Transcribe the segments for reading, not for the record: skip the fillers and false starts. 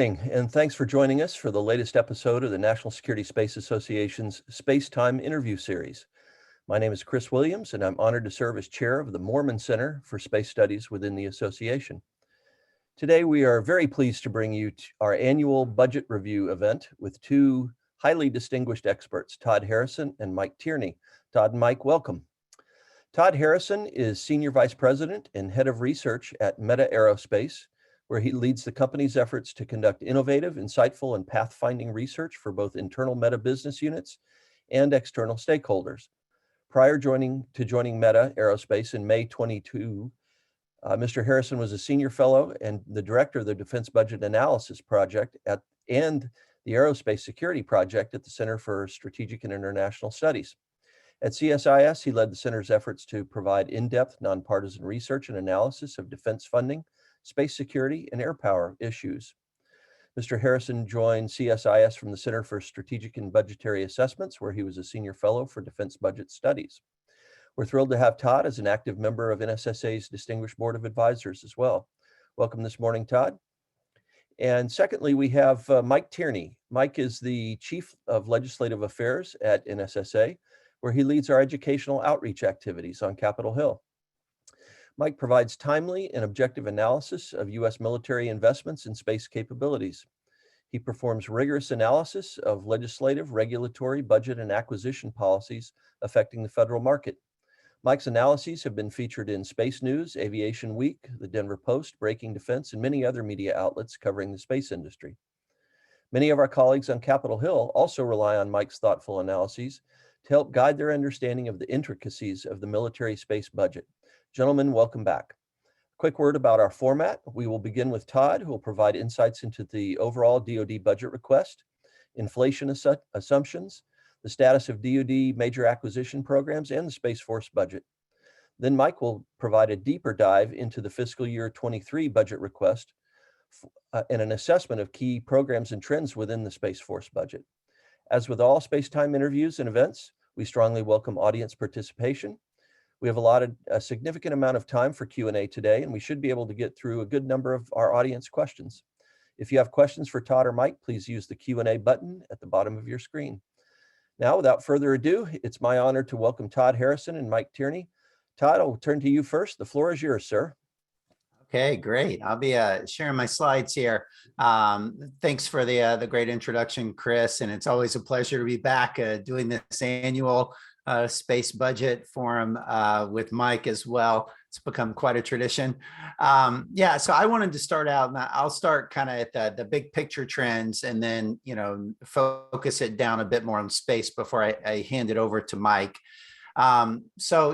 morning, and thanks for joining us for the latest episode of the National Security Space Association's Space Time Interview Series. My name is Chris Williams, and I'm honored to serve as chair of the Mormon Center for Space Studies within the association. Today, we are very pleased to bring you our annual budget review event with two highly distinguished experts, Todd Harrison and Mike Tierney. Todd and Mike, welcome. Todd Harrison is Senior Vice President and Head of Research at Meta Aerospace, where he leads the company's efforts to conduct innovative, insightful, and pathfinding research for both internal Meta business units and external stakeholders. Prior to joining Meta Aerospace in May 22, Mr. Harrison was a senior fellow and the director of the Defense Budget Analysis Project and the Aerospace Security Project at the Center for Strategic and International Studies. At CSIS, he led the center's efforts to provide in-depth, nonpartisan research and analysis of defense funding, space security, and air power issues. Mr. Harrison joined CSIS from the Center for Strategic and Budgetary Assessments, where he was a senior fellow for defense budget studies. We're thrilled to have Todd as an active member of NSSA's Distinguished Board of Advisors as well. Welcome this morning, Todd. And secondly, we have Mike Tierney. Mike is the Chief of Legislative Affairs at NSSA, where he leads our educational outreach activities on Capitol Hill. Mike provides timely and objective analysis of U.S. military investments in space capabilities. He performs rigorous analysis of legislative, regulatory, budget, and acquisition policies affecting the federal market. Mike's analyses have been featured in Space News, Aviation Week, the Denver Post, Breaking Defense, and many other media outlets covering the space industry. Many of our colleagues on Capitol Hill also rely on Mike's thoughtful analyses to help guide their understanding of the intricacies of the military space budget. Gentlemen, welcome back. Quick word about our format. We will begin with Todd, who will provide insights into the overall DoD budget request, inflation assumptions, the status of DoD major acquisition programs, and the Space Force budget. Then Mike will provide a deeper dive into the fiscal year 23 budget request and an assessment of key programs and trends within the Space Force budget. As with all space-time interviews and events, we strongly welcome audience participation. We have allotted a significant amount of time for Q&A today, and we should be able to get through a good number of our audience questions. If you have questions for Todd or Mike, please use the Q&A button at the bottom of your screen. Now, without further ado, it's my honor to welcome Todd Harrison and Mike Tierney. Todd, I'll turn to you first. The floor is yours, sir. Okay, great. I'll be sharing my slides here. Thanks for the great introduction, Chris. And it's always a pleasure to be back doing this annual space budget forum with Mike as well. It's become quite a tradition. Yeah, so I wanted to start out, and I'll start kind of at the big picture trends and then, focus it down a bit more on space before I hand it over to Mike. So,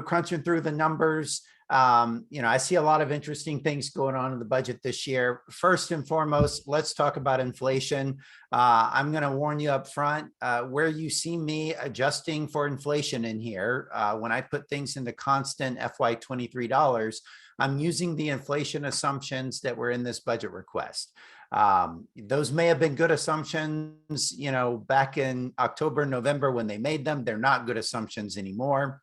crunching through the numbers, I see a lot of interesting things going on in the budget this year. First and foremost, let's talk about inflation. I'm going to warn you up front, where you see me adjusting for inflation in here, when I put things into constant FY23 dollars, I'm using the inflation assumptions that were in this budget request. Those may have been good assumptions, back in October, November when they made them. They're not good assumptions anymore.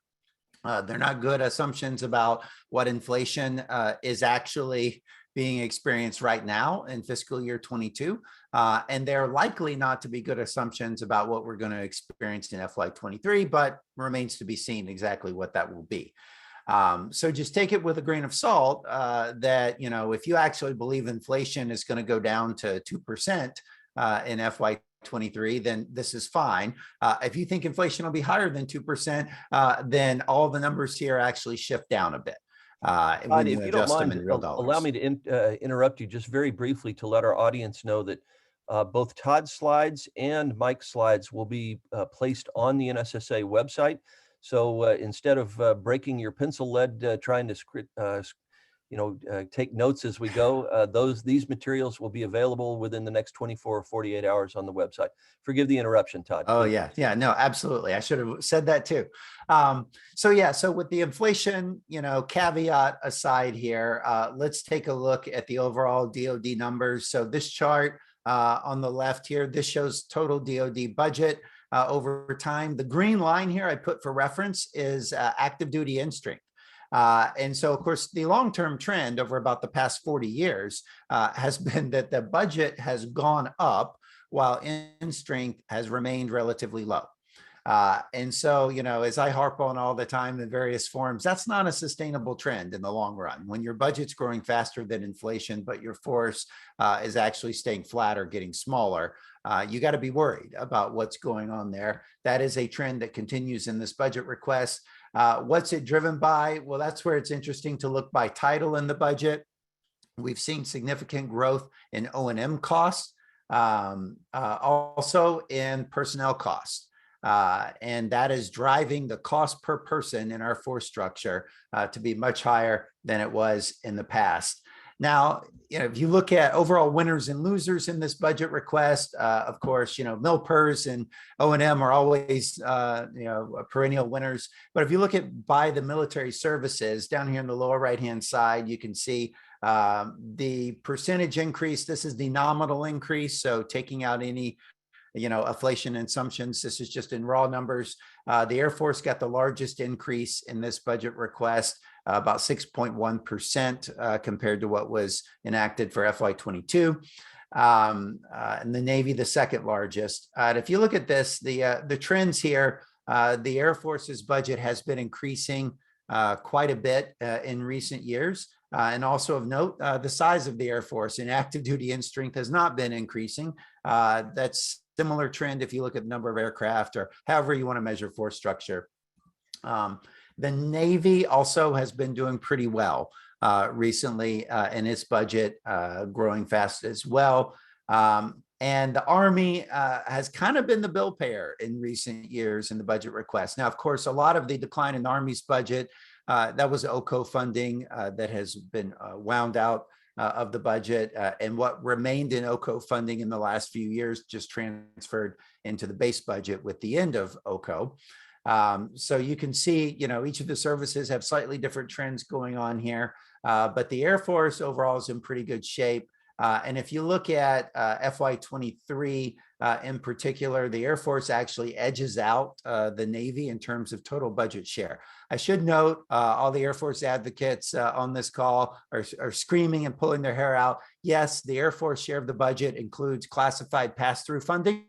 They're not good assumptions about what inflation is actually being experienced right now in fiscal year 22. And they're likely not to be good assumptions about what we're going to experience in FY23, but remains to be seen exactly what that will be. So just take it with a grain of salt that, if you actually believe inflation is going to go down to 2% in FY23, then this is fine. If you think inflation will be higher than 2%, then all the numbers here actually shift down a bit. Todd, if you don't mind, allow me to interrupt you just very briefly to let our audience know that both Todd's slides and Mike's slides will be placed on the NSSA website. So instead of breaking your pencil lead trying to take notes as we go, these materials will be available within the next 24 or 48 hours on the website. Forgive the interruption, Todd. Oh, yeah. Yeah, no, absolutely. I should have said that too. So with the inflation, caveat aside here, let's take a look at the overall DoD numbers. So this chart on the left here, this shows total DoD budget over time. The green line here I put for reference is active duty end strength. And so, of course, the long-term trend over about the past 40 years has been that the budget has gone up while in strength has remained relatively low. And so, as I harp on all the time in various forms, that's not a sustainable trend in the long run. When your budget's growing faster than inflation, but your force is actually staying flat or getting smaller, you got to be worried about what's going on there. That is a trend that continues in this budget request. What's it driven by? Well, that's where it's interesting to look by title in the budget. We've seen significant growth in O&M costs, also in personnel costs. And that is driving the cost per person in our force structure to be much higher than it was in the past. Now, if you look at overall winners and losers in this budget request, of course, MilPERS and O&M are always, perennial winners. But if you look at by the military services down here in the lower right-hand side, you can see the percentage increase. This is the nominal increase. So taking out any inflation assumptions. This is just in raw numbers. The Air Force got the largest increase in this budget request, about 6.1% compared to what was enacted for FY22. And the Navy, the second largest. And if you look at this, the trends here, the Air Force's budget has been increasing quite a bit in recent years. And also of note, the size of the Air Force in active duty and strength has not been increasing. That's similar trend if you look at the number of aircraft or however you want to measure force structure. The Navy also has been doing pretty well recently in its budget, growing fast as well. And the Army has kind of been the bill payer in recent years in the budget request. Now, of course, a lot of the decline in the Army's budget, that was OCO funding that has been wound out of the budget, and what remained in OCO funding in the last few years just transferred into the base budget with the end of OCO. So you can see, each of the services have slightly different trends going on here, but the Air Force overall is in pretty good shape. And if you look at FY23 in particular, the Air Force actually edges out the Navy in terms of total budget share. I should note all the Air Force advocates on this call are screaming and pulling their hair out. Yes, the Air Force share of the budget includes classified pass-through funding.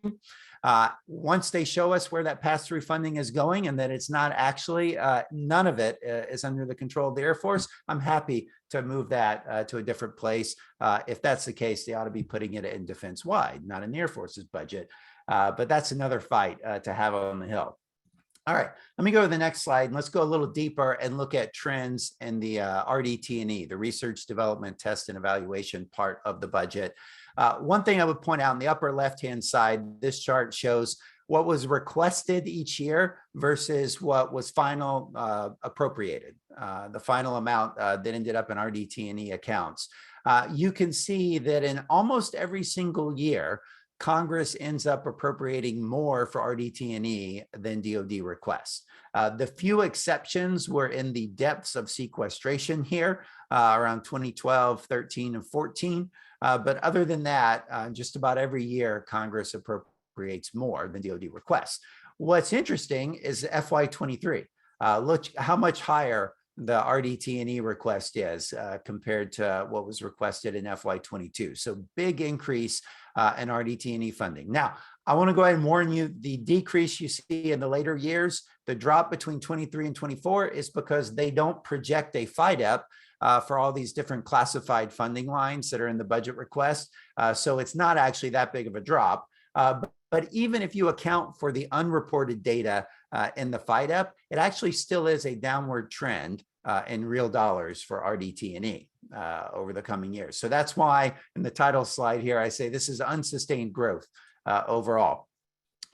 Once they show us where that pass-through funding is going and that it's not actually, none of it is under the control of the Air Force, I'm happy to move that to a different place. If that's the case, they ought to be putting it in defense-wide, not in the Air Force's budget. But that's another fight to have on the Hill. All right, let me go to the next slide and let's go a little deeper and look at trends in the RDT&E, the Research, Development, Test, and Evaluation part of the budget. One thing I would point out in the upper left-hand side, this chart shows what was requested each year versus what was final appropriated, the final amount that ended up in RDT&E accounts. You can see that in almost every single year, Congress ends up appropriating more for RDT&E than DoD requests. The few exceptions were in the depths of sequestration here around 2012, 13, and 14. But other than that, just about every year, Congress appropriates more than DoD requests. What's interesting is FY23. Look how much higher the RDT&E request is compared to what was requested in FY22. So big increase in RDT&E funding. Now, I want to go ahead and warn you, the decrease you see in the later years, the drop between 23 and 24 is because they don't project a FIDEP for all these different classified funding lines that are in the budget request. So it's not actually that big of a drop. But even if you account for the unreported data in the FIDEP, it actually still is a downward trend in real dollars for RDT&E over the coming years. So that's why in the title slide here, I say this is unsustained growth overall.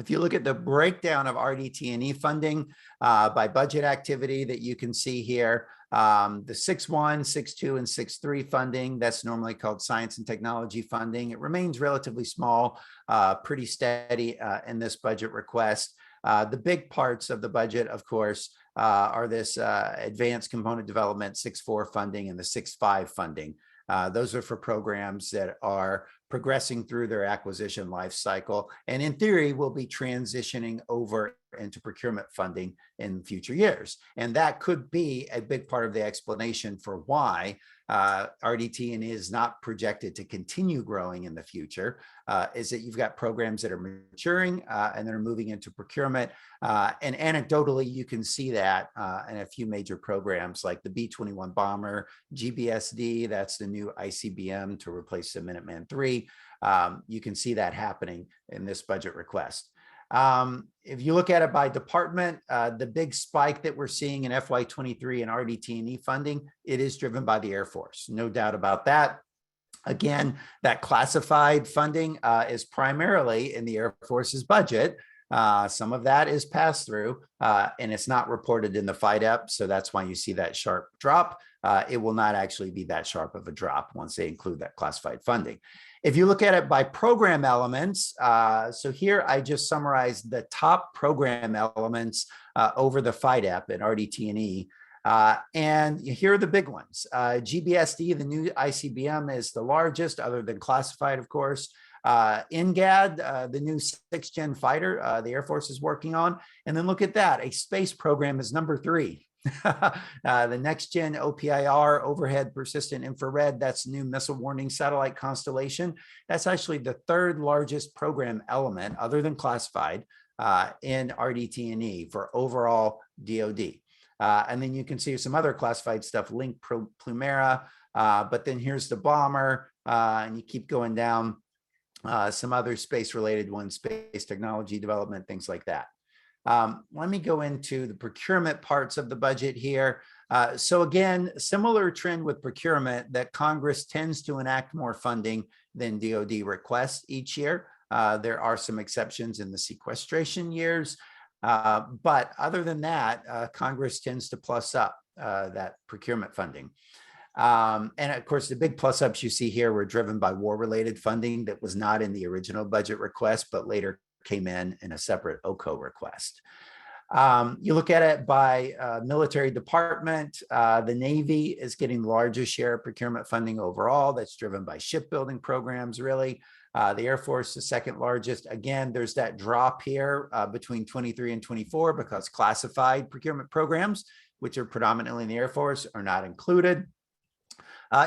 If you look at the breakdown of RDT&E funding by budget activity that you can see here, the 6.1, 6.2, and 6.3 funding, that's normally called science and technology funding. It remains relatively small, pretty steady in this budget request. The big parts of the budget, of course, are this advanced component development 6.4 funding and the 6.5 funding. Those are for programs that are progressing through their acquisition life cycle, and in theory will be transitioning over into procurement funding in future years. And that could be a big part of the explanation for why RDT&E is not projected to continue growing in the future, is that you've got programs that are maturing and that are moving into procurement. And anecdotally, you can see that in a few major programs like the B-21 bomber, GBSD, that's the new ICBM to replace the Minuteman III. You can see that happening in this budget request. If you look at it by department, the big spike that we're seeing in FY23 and RDT&E funding, it is driven by the Air Force, no doubt about that. Again, that classified funding is primarily in the Air Force's budget. Some of that is passed through and it's not reported in the FYDP. So that's why you see that sharp drop. It will not actually be that sharp of a drop once they include that classified funding. If you look at it by program elements, so here I just summarized the top program elements over the FYDP and RDT&E. And here are the big ones. GBSD, the new ICBM, is the largest, other than classified, of course. NGAD, the new 6th-gen fighter, the Air Force is working on. And then look at that, a space program is number 3. The next-gen OPIR, overhead persistent infrared, that's new missile warning satellite constellation. That's actually the 3rd largest program element, other than classified, in RDT&E for overall DoD. And then you can see some other classified stuff, Link Plumera, but then here's the bomber, and you keep going down, some other space-related ones, space technology development, things like that. Let me go into the procurement parts of the budget here. So again, similar trend with procurement that Congress tends to enact more funding than DoD requests each year. There are some exceptions in the sequestration years. But other than that, Congress tends to plus up that procurement funding. And of course, the big plus ups you see here were driven by war-related funding that was not in the original budget request, but later came in a separate OCO request. You look at it by military department, the Navy is getting the largest share of procurement funding overall. That's driven by shipbuilding programs, really. The Air Force is second largest. Again, there's that drop here between 23 and 24 because classified procurement programs, which are predominantly in the Air Force, are not included.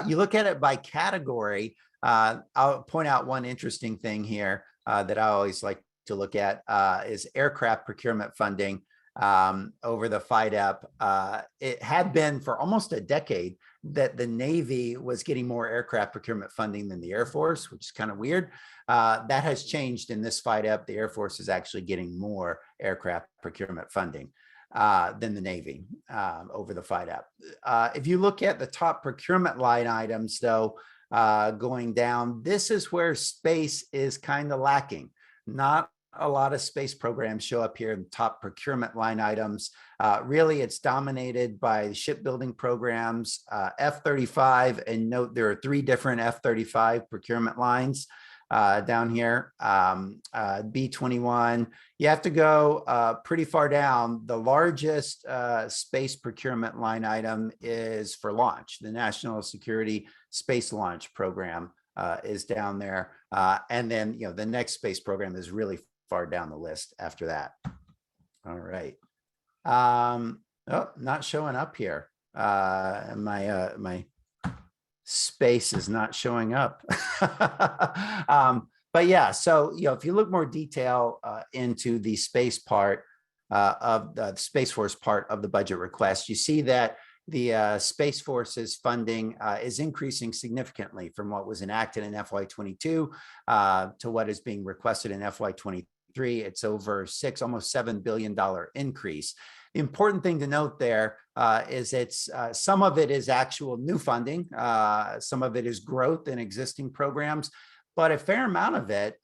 You look at it by category. I'll point out one interesting thing here that I always like to look at is aircraft procurement funding over the FYDP. It had been for almost a decade that the Navy was getting more aircraft procurement funding than the Air Force, which is kind of weird. That has changed in this FYDP. The Air Force is actually getting more aircraft procurement funding than the Navy over the FYDP. If you look at the top procurement line items, though, going down, this is where space is kind of lacking. Not a lot of space programs show up here in top procurement line items. Really, it's dominated by shipbuilding programs, F-35, and note there are 3 different F-35 procurement lines down here, B-21. You have to go pretty far down. The largest space procurement line item is for launch. The National Security Space Launch Program is down there. And then, the next space program is really far down the list after that. All right. Oh, not showing up here. My space is not showing up. But yeah, so, if you look more detail into the space part of the Space Force part of the budget request, you see that the Space Force's funding is increasing significantly from what was enacted in FY22 to what is being requested in FY23. It's over almost $7 billion increase. The important thing to note there is it's some of it is actual new funding. Some of it is growth in existing programs, but a fair amount of it,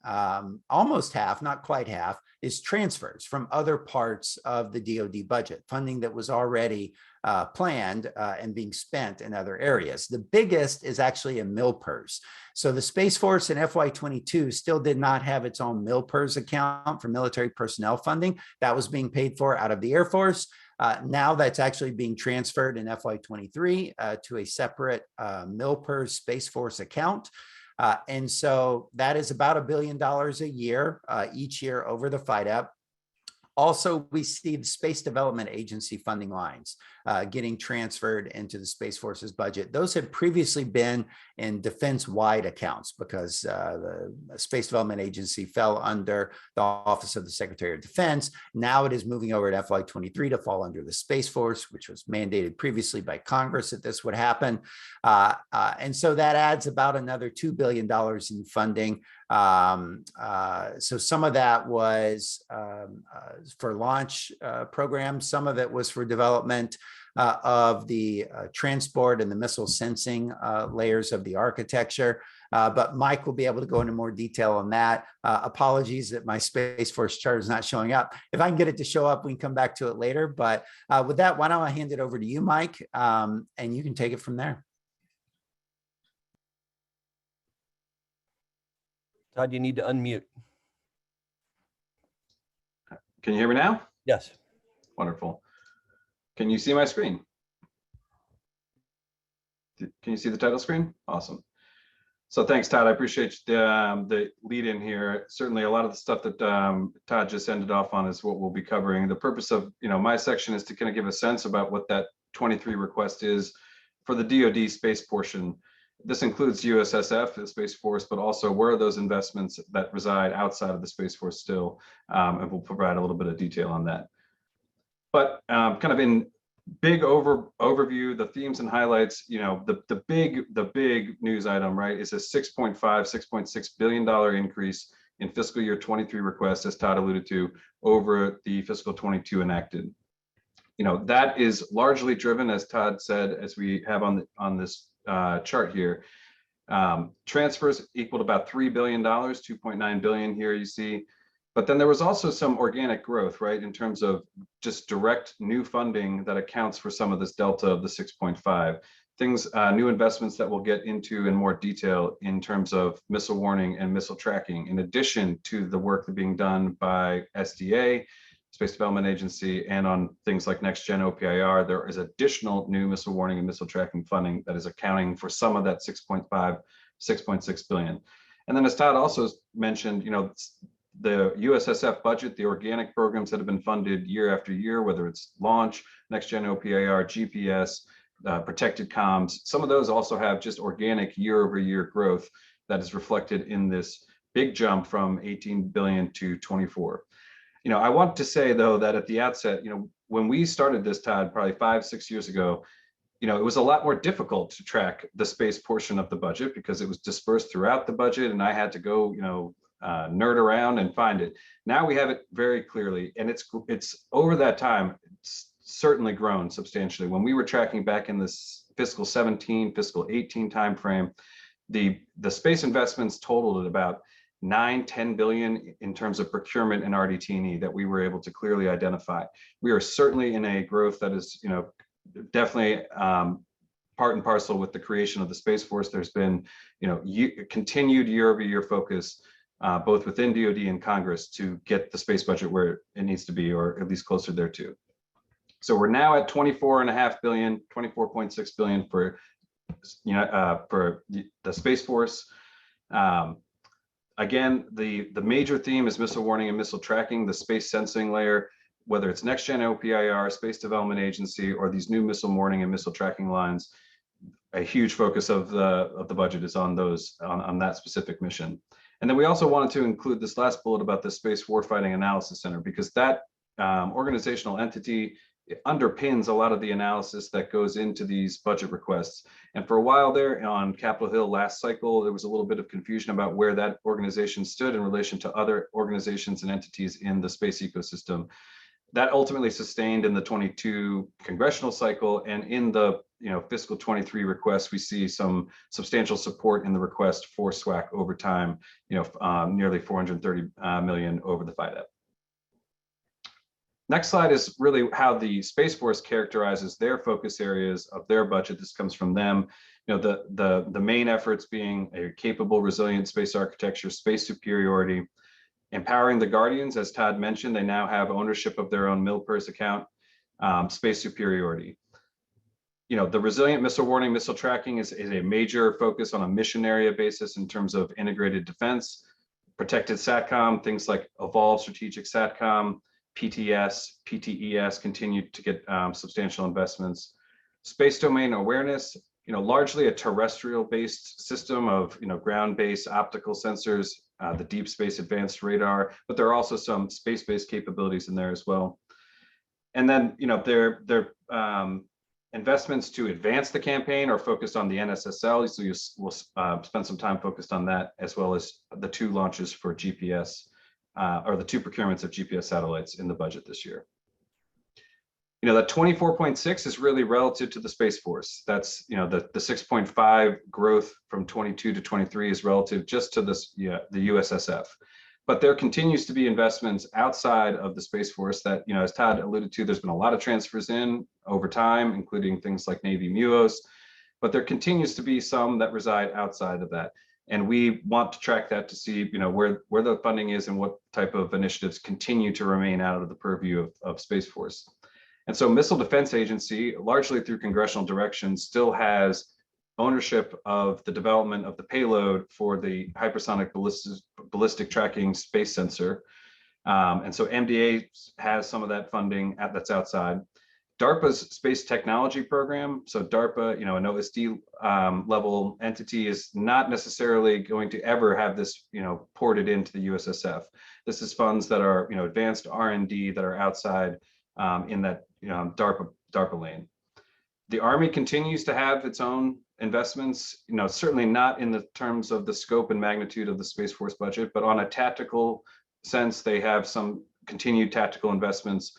almost half, not quite half, is transfers from other parts of the DoD budget, funding that was already planned and being spent in other areas. The biggest is actually in MILPERS. So the Space Force in FY22 still did not have its own MILPERS account for military personnel funding. That was being paid for out of the Air Force. Now that's actually being transferred in FY23 to a separate MILPERS Space Force account. And so that is about $1 billion a year, each year over the FYDP. Also, we see the Space Development Agency funding lines getting transferred into the Space Force's budget. Those had previously been in defense-wide accounts because the Space Development Agency fell under the Office of the Secretary of Defense. Now it is moving over to FY23 to fall under the Space Force, which was mandated previously by Congress that this would happen. And so that adds about another $2 billion in funding. So some of that was for launch programs. Some of it was for development of the transport and the missile sensing layers of the architecture. But Mike will be able to go into more detail on that. Apologies that my Space Force chart is not showing up. If I can get it to show up, we can come back to it later. But with that, why don't I hand it over to you, Mike, and you can take it from there. Todd, you need to unmute. Can you hear me now? Yes. Wonderful. Can you see my screen? Can you see the title screen? Awesome. So thanks, Todd. I appreciate the lead in here. Certainly a lot of the stuff that Todd just ended off on is what we'll be covering. The purpose of my section is to kind of give a sense about what that 23 request is for the DoD space portion. This includes USSF, the Space Force, but also where are those investments that reside outside of the Space Force still, and we'll provide a little bit of detail on that. But kind of in big overview, the themes and highlights, the big news item, right, is a $6.6 billion increase in fiscal year 23 requests, as Todd alluded to, over the fiscal 22 enacted. That is largely driven, as Todd said, as we have on this chart here. Transfers equaled about $3 billion, $2.9 billion here you see. But then there was also some organic growth, right, in terms of just direct new funding that accounts for some of this delta of the 6.5. Things, new investments that we'll get into in more detail in terms of missile warning and missile tracking, in addition to the work that being done by SDA, Space Development Agency, and on things like Next Gen OPIR. There is additional new missile warning and missile tracking funding that is accounting for some of that 6.6 billion. And then as Todd also mentioned, the USSF budget, the organic programs that have been funded year after year, whether it's launch, Next Gen OPIR, GPS, protected comms, some of those also have just organic year-over-year growth that is reflected in this big jump from 18 billion to 24. I want to say, though, that at the outset, when we started this, Todd, probably 5-6 years ago, it was a lot more difficult to track the space portion of the budget because it was dispersed throughout the budget, and I had to go, nerd around and find it. Now we have it very clearly, and it's over that time, it's certainly grown substantially. When we were tracking back in this fiscal 17, fiscal 18 timeframe, the space investments totaled at about 9-10 billion in terms of procurement and RDT&E that we were able to clearly identify. We are certainly in a growth that is, definitely part and parcel with the creation of the Space Force. There's been, continued year-over-year focus both within DoD and Congress to get the space budget where it needs to be, or at least closer there too. So we're now at 24.5 billion, 24.6 billion for the Space Force. Again, the major theme is missile warning and missile tracking, the space sensing layer, whether it's Next Gen OPIR, Space Development Agency, or these new missile warning and missile tracking lines. A huge focus of the budget is on those, on that specific mission. And then we also wanted to include this last bullet about the Space Warfighting Analysis Center, because that organizational entity underpins a lot of the analysis that goes into these budget requests. And for a while there on Capitol Hill last cycle, there was a little bit of confusion about where that organization stood in relation to other organizations and entities in the space ecosystem. That ultimately sustained in the 22 congressional cycle, and in the fiscal 23 request, we see some substantial support in the request for SWAC over time, nearly 430 million over the FYDP. Next slide is really how the Space Force characterizes their focus areas of their budget. This comes from them. The main efforts being a capable, resilient space architecture, space superiority, empowering the Guardians. As Todd mentioned, they now have ownership of their own MilPERS account, space superiority. The resilient missile warning, missile tracking is a major focus on a mission area basis in terms of integrated defense, protected SATCOM, things like evolved strategic SATCOM, PTS, PTES continue to get substantial investments. Space domain awareness, largely a terrestrial-based system of, ground-based optical sensors, the deep space advanced radar, but there are also some space-based capabilities in there as well. And then, their investments to advance the campaign are focused on the NSSL, so we'll spend some time focused on that, as well as the 2 launches for GPS, or the 2 procurements of GPS satellites in the budget this year. That 24.6 is really relative to the Space Force. That's, the 6.5 growth from 22 to 23 is relative just to this, the USSF. But there continues to be investments outside of the Space Force that, as Todd alluded to, there's been a lot of transfers in over time, including things like Navy MUOS, but there continues to be some that reside outside of that. And we want to track that to see, where the funding is and what type of initiatives continue to remain out of the purview of Space Force. And so Missile Defense Agency, largely through congressional direction, still has ownership of the development of the payload for the hypersonic ballistic tracking space sensor. And so MDA has some of that funding that's outside. DARPA's space technology program, so DARPA, an OSD level entity, is not necessarily going to ever have this, ported into the USSF. This is funds that are, advanced R&D that are outside in that, DARPA lane. The Army continues to have its own investments, certainly not in the terms of the scope and magnitude of the Space Force budget, but on a tactical sense, they have some continued tactical investments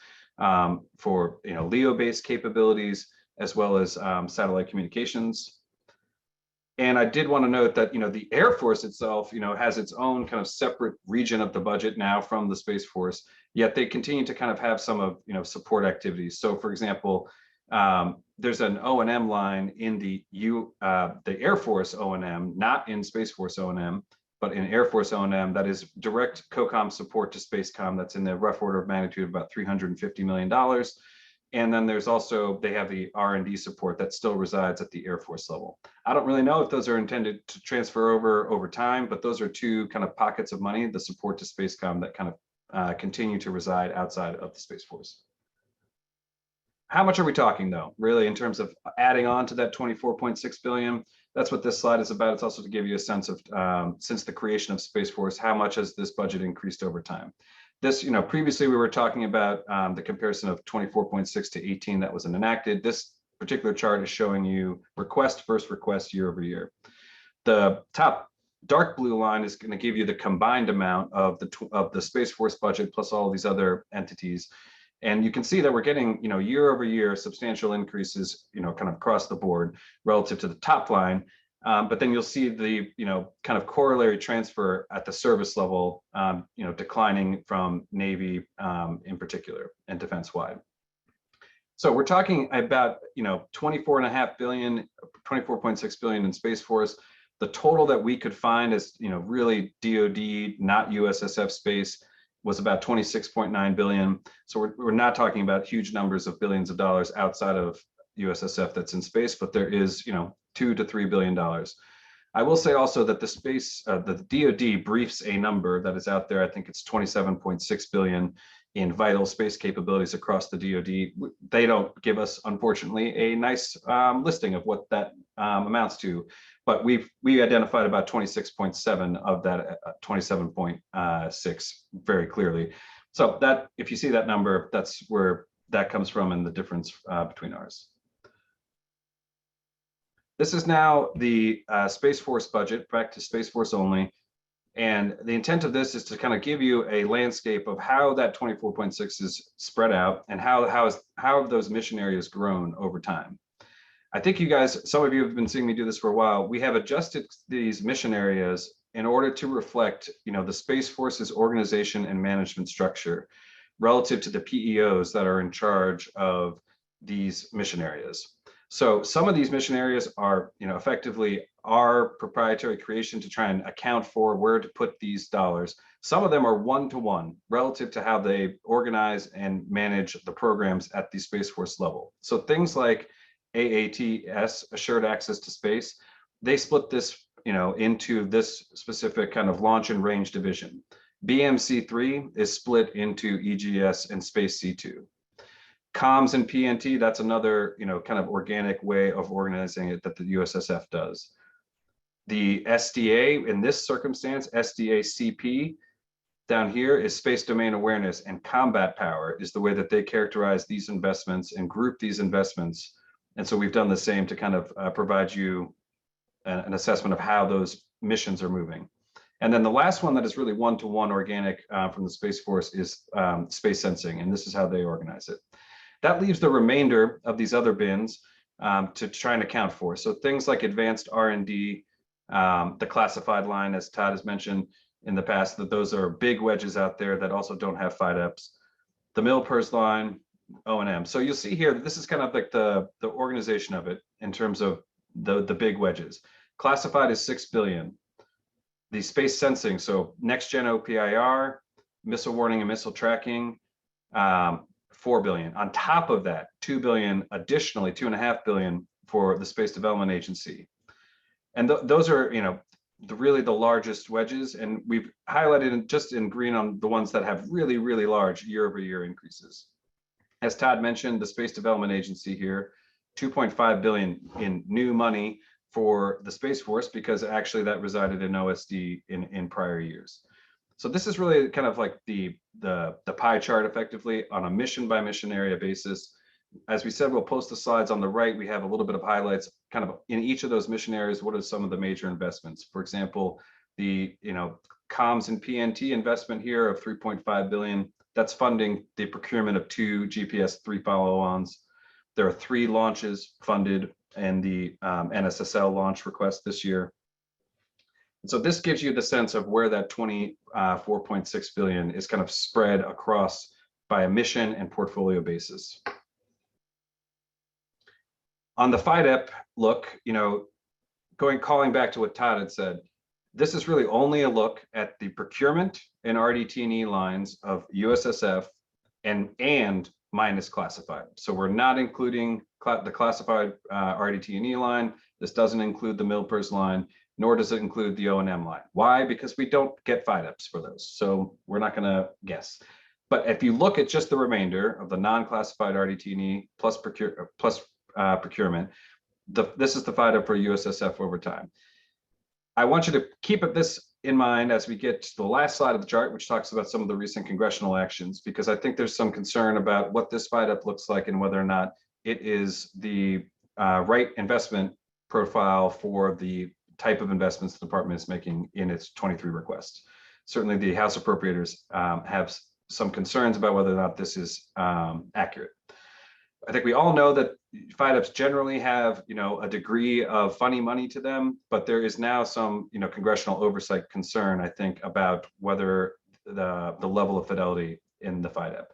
for, LEO-based capabilities, as well as satellite communications. And I did want to note that, the Air Force itself, has its own kind of separate region of the budget now from the Space Force, yet they continue to kind of have some of, support activities. So for example, there's an O&M line in the Air Force O&M, not in Space Force O&M, but in Air Force O&M, that is direct COCOM support to Spacecom. That's in the rough order of magnitude of about $350 million. And then there's also, they have the R&D support that still resides at the Air Force level. I don't really know if those are intended to transfer over time, but those are 2 kind of pockets of money, the support to Spacecom, that kind of continue to reside outside of the Space Force. How much are we talking, though, really, in terms of adding on to that 24.6 billion? That's what this slide is about. It's also to give you a sense of, since the creation of Space Force, how much has this budget increased over time? This, previously we were talking about the comparison of 24.6 to 18 that was enacted. This particular chart is showing you request versus request year over year. The top dark blue line is going to give you the combined amount of the Space Force budget plus all these other entities. And you can see that we're getting, year over year substantial increases, kind of across the board relative to the top line. But then you'll see the, kind of corollary transfer at the service level, declining from Navy in particular and defense wide. So we're talking about, 24.5 billion, 24.6 billion in Space Force. The total that we could find is, really DoD, not USSF space, was about 26.9 billion. So we're not talking about huge numbers of billions of dollars outside of USSF that's in space, but there is, $2 to $3 billion. I will say also that the DoD briefs a number that is out there. I think it's 27.6 billion in vital space capabilities across the DoD. They don't give us, unfortunately, a nice listing of what that amounts to, but we identified about 26.7 of that 27.6 very clearly. So that, if you see that number, that's where that comes from and the difference between ours. This is now the Space Force budget, back to Space Force only. And the intent of this is to kind of give you a landscape of how that 24.6 is spread out and how have those mission areas grown over time. I think you guys, some of you have been seeing me do this for a while. We have adjusted these mission areas in order to reflect, the Space Force's organization and management structure relative to the PEOs that are in charge of these mission areas. So some of these mission areas are, effectively our proprietary creation to try and account for where to put these dollars. Some of them are one-to-one relative to how they organize and manage the programs at the Space Force level. So things like AATS, Assured Access to Space, they split this, into this specific kind of launch and range division. BMC3 is split into EGS and Space C2. Comms and PNT, that's another, kind of organic way of organizing it that the USSF does. The SDA, in this circumstance, SDA CP down here is space domain awareness, and combat power is the way that they characterize these investments and group these investments. And so we've done the same to kind of provide you an assessment of how those missions are moving. And then the last one that is really one-to-one organic from the Space Force is space sensing, and this is how they organize it. That leaves the remainder of these other bins to try and account for. So things like advanced R&D, the classified line, as Todd has mentioned in the past, that those are big wedges out there that also don't have FIDEPs. The MilPERS line, O&M. So you'll see here that this is kind of like the organization of it in terms of the big wedges. Classified is 6 billion. The space sensing, so next gen OPIR, missile warning and missile tracking, 4 billion. On top of that, 2 billion additionally, 2.5 billion for the Space Development Agency. And those are, really the largest wedges. And we've highlighted just in green on the ones that have really, really large year-over-year increases. As Todd mentioned, the Space Development Agency here, 2.5 billion in new money for the Space Force, because actually that resided in OSD in prior years. So this is really kind of like the pie chart effectively on a mission by mission area basis. As we said, we'll post the slides on the right. We have a little bit of highlights kind of in each of those mission areas. What are some of the major investments? For example, the comms and PNT investment here of 3.5 billion. That's funding the procurement of 2 GPS-3 follow-ons. There are 3 launches funded in the NSSL launch request this year. And so this gives you the sense of where that 24.6 billion is kind of spread across by a mission and portfolio basis. On the FIDEP look, calling back to what Todd had said, this is really only a look at the procurement and RDT&E lines of USSF and minus classified. So we're not including the classified RDT&E line. This doesn't include the MilPERS line, nor does it include the O&M line. Why? Because we don't get FIDEPs for those. So we're not gonna guess. But if you look at just the remainder of the non-classified RDT&E plus procurement, this is the FIDEP for USSF over time. I want you to keep this in mind as we get to the last slide of the chart, which talks about some of the recent congressional actions, because I think there's some concern about what this FIDEP looks like and whether or not it is the right investment profile for the type of investments the department is making in its 23 requests. Certainly the House appropriators have some concerns about whether or not this is accurate. I think we all know that FIDEPs generally have, a degree of funny money to them, but there is now some, congressional oversight concern, I think, about whether the level of fidelity in the FIDEP.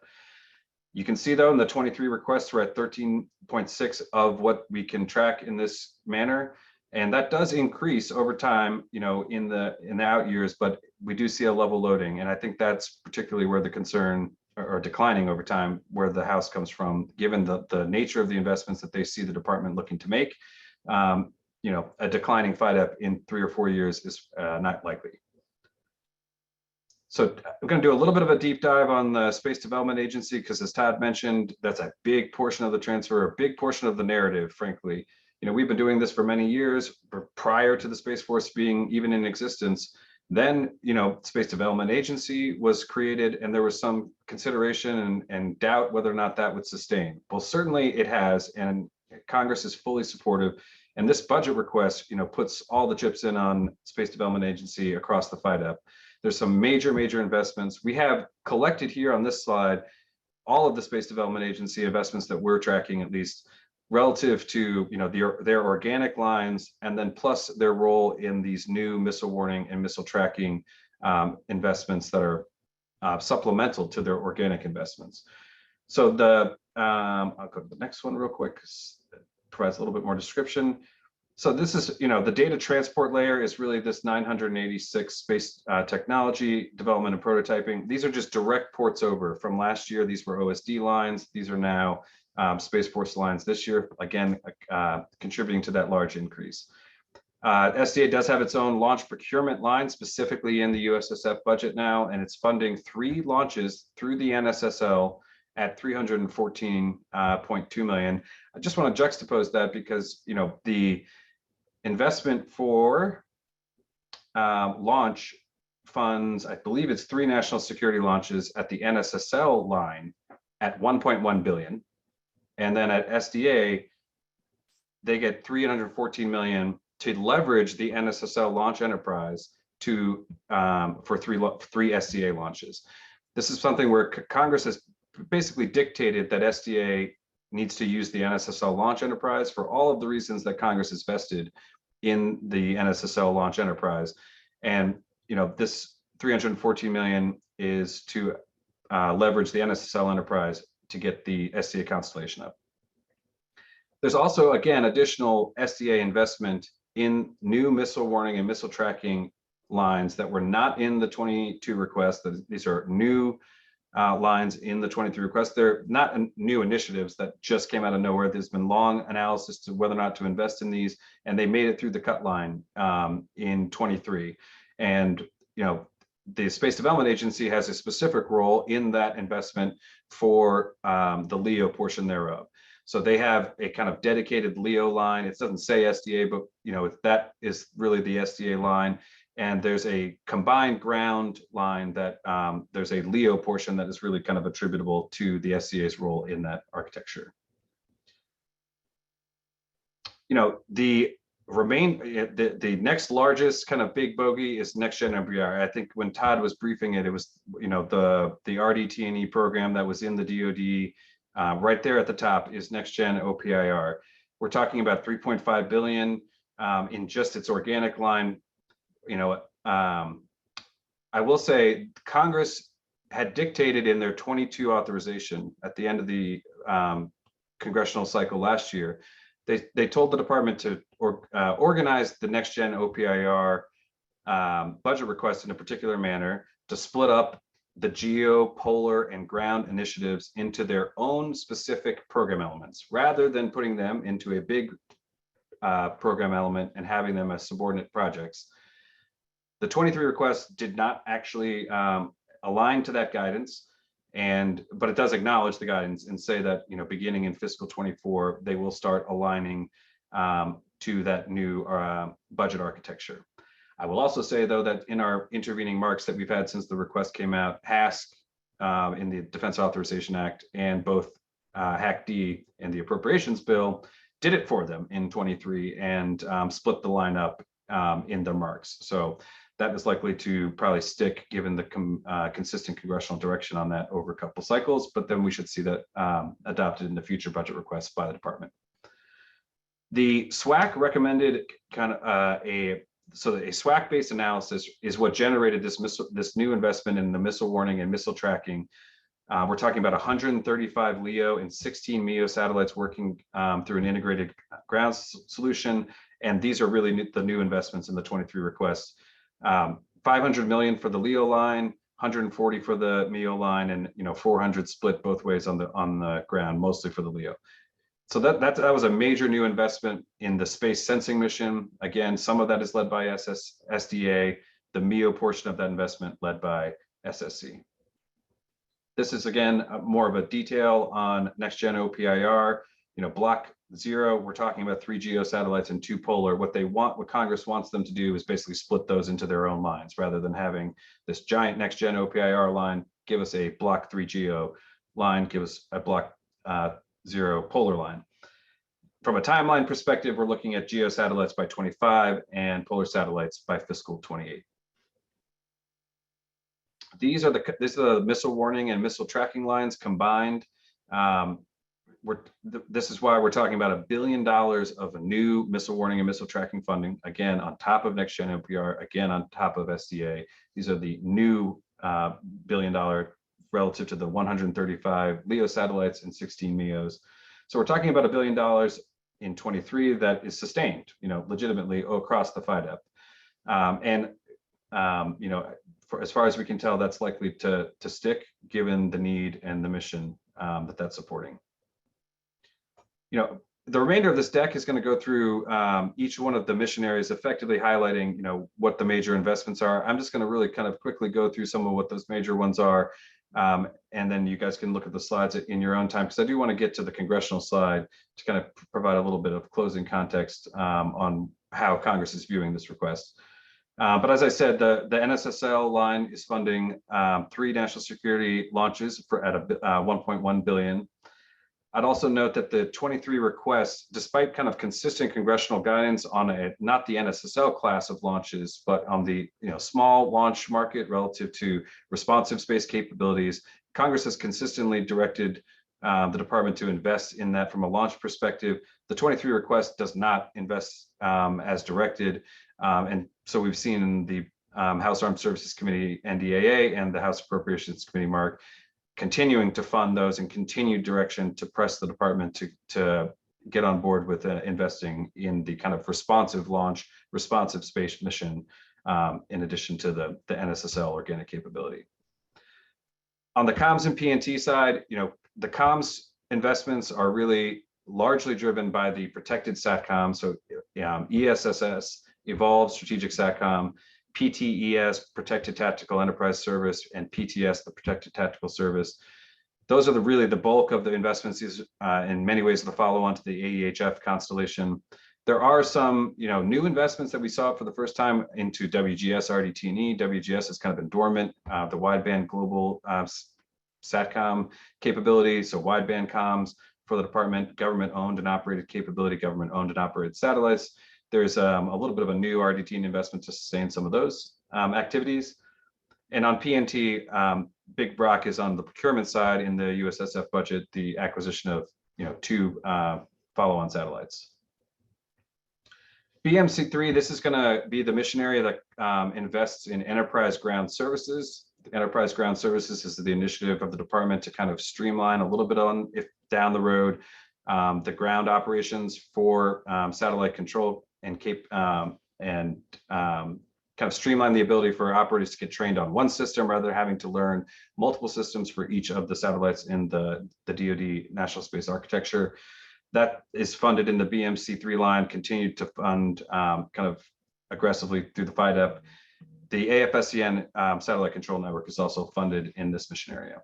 You can see though, in the 23 requests, we're at 13.6 of what we can track in this manner. And that does increase over time, in the out years, but we do see a level loading. And I think that's particularly where the concern, or declining over time, where the House comes from, given the nature of the investments that they see the department looking to make. A declining FIDEP in 3 or 4 years is not likely. So I'm going to do a little bit of a deep dive on the Space Development Agency, because as Todd mentioned, that's a big portion of the transfer, a big portion of the narrative, frankly. We've been doing this for many years, prior to the Space Force being even in existence. Then, Space Development Agency was created, and there was some consideration and doubt whether or not that would sustain. Well, certainly it has, and Congress is fully supportive. And this budget request, puts all the chips in on Space Development Agency across the FIDEP. There's some major investments. We have collected here on this slide all of the Space Development Agency investments that we're tracking, at least relative to their organic lines, and then plus their role in these new missile warning and missile tracking investments that are supplemental to their organic investments. So I'll go to the next one real quick, because it provides a little bit more description. So this is, the data transport layer is really this 986 space technology development and prototyping. These are just direct ports over from last year. These were OSD lines. These are now Space Force lines this year, again, contributing to that large increase. SDA does have its own launch procurement line specifically in the USSF budget now, and it's funding 3 launches through the NSSL at 314.2 million. I just want to juxtapose that because, you know, the investment for launch funds, I believe it's 3 national security launches at the NSSL line at 1.1 billion. And then at SDA, they get 314 million to leverage the NSSL launch enterprise to for three SDA launches. This is something where Congress has basically dictated that SDA needs to use the NSSL launch enterprise for all of the reasons that Congress has vested in the NSSL launch enterprise. And, you know, this 314 million is to leverage the NSSL enterprise to get the SDA constellation up. There's also, again, additional SDA investment in new missile warning and missile tracking lines that were not in the 22 request. These are new lines in the 23 request. They're not new initiatives that just came out of nowhere. There's been long analysis to whether or not to invest in these, and they made it through the cut line in 23. And, you know, the Space Development Agency has a specific role in that investment for the LEO portion thereof. So they have a kind of dedicated LEO line. It doesn't say SDA, but, you know, that is really the SDA line. And there's a combined ground line that there's a LEO portion that is really kind of attributable to the SDA's role in that architecture. You know, the next largest kind of big bogey is Next Gen OPIR. I think when Todd was briefing it, it was, you know, the RDT&E program that was in the DoD. Right there at the top is Next Gen OPIR. We're talking about 3.5 billion in just its organic line. You know, I will say Congress had dictated in their 22 authorization at the end of the congressional cycle last year. They told the department to organize the Next Gen OPIR budget request in a particular manner to split up the geo, polar, and ground initiatives into their own specific program elements, rather than putting them into a big program element and having them as subordinate projects. The 23 requests did not actually align to that guidance, but it does acknowledge the guidance and say that, you know, beginning in fiscal 24, they will start aligning to that new budget architecture. I will also say, though, that in our intervening marks that we've had since the request came out, HASC in the Defense Authorization Act and both HAC-D and the Appropriations Bill did it for them in 23 and split the line up in their marks. So that is likely to probably stick given the consistent congressional direction on that over a couple cycles, but then we should see that adopted in the future budget requests by the department. The SWAC recommended kind of a SWAC-based analysis is what generated this new investment in the missile warning and missile tracking. We're talking about 135 LEO and 16 MEO satellites working through an integrated ground solution. And these are really the new investments in the 23 requests. 500 million for the LEO line, 140 for the MEO line, and, you know, 400 split both ways on the ground, mostly for the LEO. So that was a major new investment in the space sensing mission. Again, some of that is led by SDA, the MEO portion of that investment led by SSC. This is, again, more of a detail on Next Gen OPIR. You know, block 0, we're talking about 3 geo satellites and 2 polar. What Congress wants them to do is basically split those into their own lines rather than having this giant Next Gen OPIR line give us a block 3 geo line, give us a block 0 polar line. From a timeline perspective, we're looking at geo satellites by 25 and polar satellites by fiscal 28. These are the missile warning and missile tracking lines combined. This is why we're talking about $1 billion of a new missile warning and missile tracking funding, again, on top of Next Gen OPIR, again, on top of SDA. These are the new $1 billion relative to the 135 LEO satellites and 16 MEOs. So we're talking about $1 billion in 23 that is sustained, you know, legitimately across the FIDEP. You know, as far as we can tell, that's likely to stick given the need and the mission that's supporting. You know, the remainder of this deck is going to go through each one of the mission areas, effectively highlighting, what the major investments are. I'm just going to really kind of quickly go through some of what those major ones are. And then you guys can look at the slides in your own time, because I do want to get to the congressional side to kind of provide a little bit of closing context on how Congress is viewing this request. But as I said, the NSSL line is funding 3 national security launches at 1.1 billion. I'd also note that the 23 requests, despite kind of consistent congressional guidance on not the NSSL class of launches, but on the small launch market relative to responsive space capabilities, Congress has consistently directed the department to invest in that from a launch perspective. The 23 request does not invest as directed. And so we've seen in the House Armed Services Committee, NDAA, and the House Appropriations Committee, Mark, continuing to fund those and continued direction to press the department to get on board with investing in the kind of responsive launch, responsive space mission, in addition to the NSSL organic capability. On the comms and PNT side, the comms investments are really largely driven by the protected SATCOM, so ESSS, Evolved Strategic SATCOM, PTES, Protected Tactical Enterprise Service, and PTS, the Protected Tactical Service. Those are really the bulk of the investments. These, in many ways, the follow-on to the AEHF constellation. There are some, new investments that we saw for the first time into WGS, RDT&E. WGS has kind of been dormant. The wideband global SATCOM capability, so wideband comms for the department, government-owned and operated capability, government-owned and operated satellites. There's a little bit of a new RDT investment to sustain some of those activities. And on PNT, Big Brock is on the procurement side in the USSF budget, the acquisition of 2 follow-on satellites. BMC3, this is going to be the mission area that invests in enterprise ground services. Enterprise ground services is the initiative of the department to kind of streamline a little bit on, if down the road, the ground operations for satellite control and kind of streamline the ability for operators to get trained on one system rather than having to learn multiple systems for each of the satellites in the DoD National Space Architecture. That is funded in the BMC3 line, continued to fund kind of aggressively through the FIDEP. The AFSCN satellite control network is also funded in this mission area.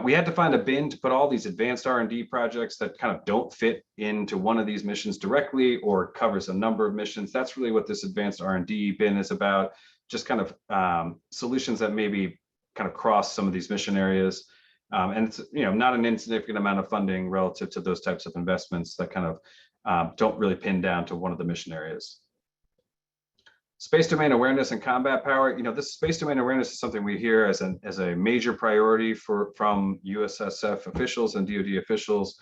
We had to find a bin to put all these advanced R&D projects that kind of don't fit into one of these missions directly or covers a number of missions. That's really what this advanced R&D bin is about, just kind of solutions that maybe kind of cross some of these mission areas. And it's not an insignificant amount of funding relative to those types of investments that kind of don't really pin down to one of the mission areas. Space domain awareness and combat power. This space domain awareness is something we hear as a major priority from USSF officials and DoD officials.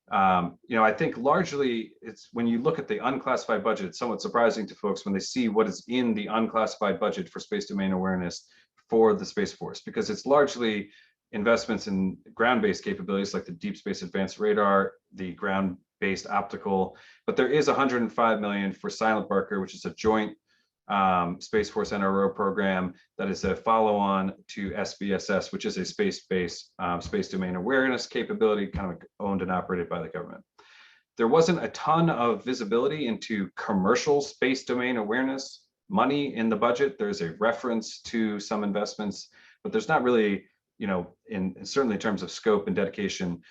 I think largely it's when you look at the unclassified budget, it's somewhat surprising to folks when they see what is in the unclassified budget for space domain awareness for the Space Force, because it's largely investments in ground-based capabilities like the Deep Space Advanced Radar, the ground-based optical, but there is 105 million for Silent Barker, which is a joint Space Force NRO program that is a follow-on to SBSS, which is a space-based space domain awareness capability kind of owned and operated by the government. There wasn't a ton of visibility into commercial space domain awareness money in the budget. There's a reference to some investments, but there's not really, certainly in terms of scope and dedication,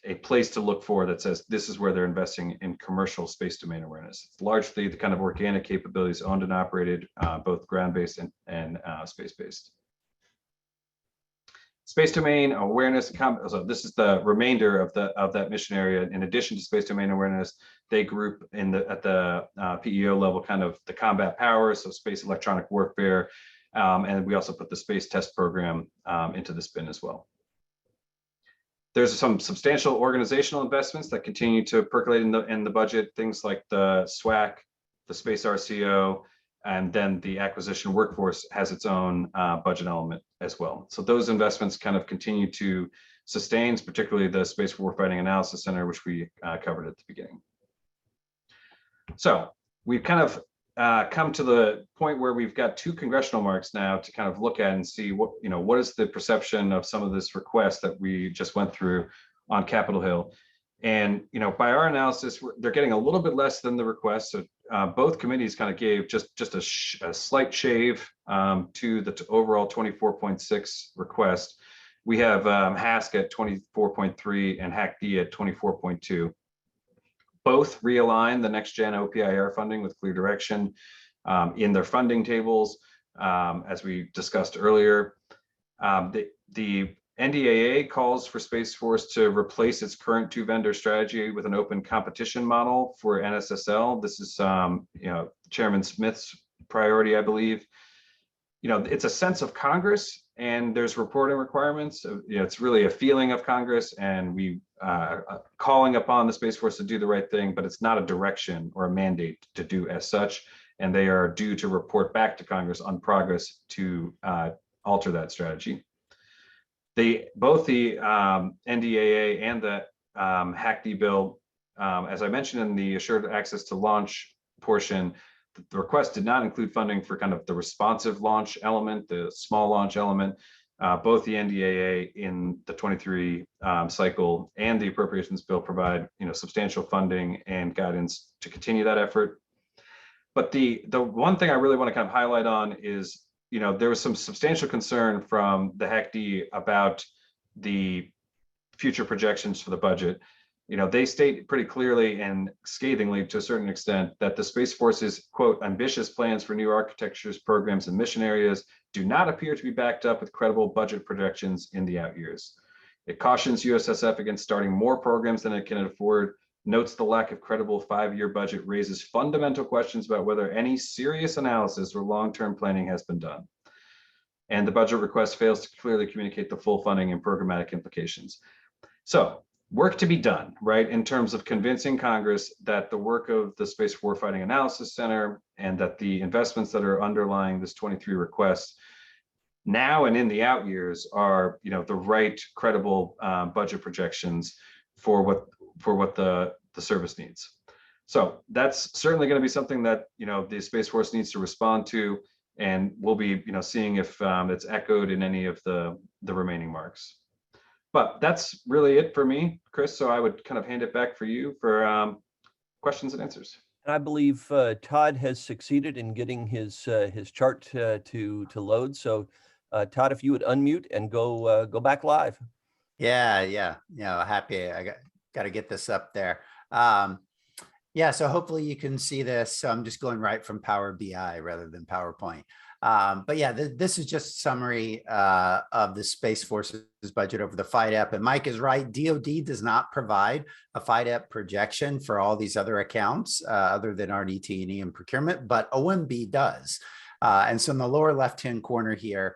a place to look for that says this is where they're investing in commercial space domain awareness. It's largely the kind of organic capabilities owned and operated, both ground-based and space-based. Space domain awareness. So this is the remainder of that mission area. In addition to space domain awareness, they group at the PEO level kind of the combat power, so space electronic warfare, and we also put the space test program into this bin as well. There's some substantial organizational investments that continue to percolate in the budget, things like the SWAC, the Space RCO, and then the acquisition workforce has its own budget element as well. So those investments kind of continue to sustain, particularly the Space Warfighting Analysis Center, which we covered at the beginning. So we've kind of come to the point where we've got 2 congressional marks now to kind of look at and see what is the perception of some of this request that we just went through on Capitol Hill. And, by our analysis, they're getting a little bit less than the request. So both committees kind of gave just a slight shave to the overall 24.6 request. We have HASC at 24.3 and HACD at 24.2. Both realign the next gen OPIR funding with clear direction in their funding tables, as we discussed earlier. The NDAA calls for Space Force to replace its current two-vendor strategy with an open competition model for NSSL. This is, Chairman Smith's priority, I believe. It's a sense of Congress, and there's reporting requirements. It's really a feeling of Congress, and we calling upon the Space Force to do the right thing, but it's not a direction or a mandate to do as such. And they are due to report back to Congress on progress to alter that strategy. Both the NDAA and the HACD bill, as I mentioned in the Assured Access to Launch portion, the request did not include funding for kind of the responsive launch element, the small launch element. Both the NDAA in the 23 cycle and the appropriations bill provide substantial funding and guidance to continue that effort. But the one thing I really want to kind of highlight on is, there was some substantial concern from the HACD about the future projections for the budget. They state pretty clearly and scathingly, to a certain extent, that the Space Force's, quote, ambitious plans for new architectures, programs, and mission areas do not appear to be backed up with credible budget projections in the out years. It cautions USSF against starting more programs than it can afford, notes the lack of credible 5-year budget raises fundamental questions about whether any serious analysis or long-term planning has been done. And the budget request fails to clearly communicate the full funding and programmatic implications. So, work to be done, right, in terms of convincing Congress that the work of the Space Warfighting Analysis Center and that the investments that are underlying this 23 request now and in the out years are, the right credible budget projections for what the service needs. So that's certainly going to be something that the Space Force needs to respond to, and we'll be seeing if it's echoed in any of the remaining marks. But that's really it for me, Chris. So I would kind of hand it back for you for questions and answers. And I believe Todd has succeeded in getting his chart to load. So Todd, if you would unmute and go back live. Yeah. Happy. I got to get this up there. Yeah, so hopefully you can see this. So I'm just going right from Power BI rather than PowerPoint. But yeah, this is just a summary of the Space Force's budget over the FIDEP. And Mike is right. DoD does not provide a FIDEP projection for all these other accounts other than RDT&E and procurement, but OMB does. And so in the lower left-hand corner here,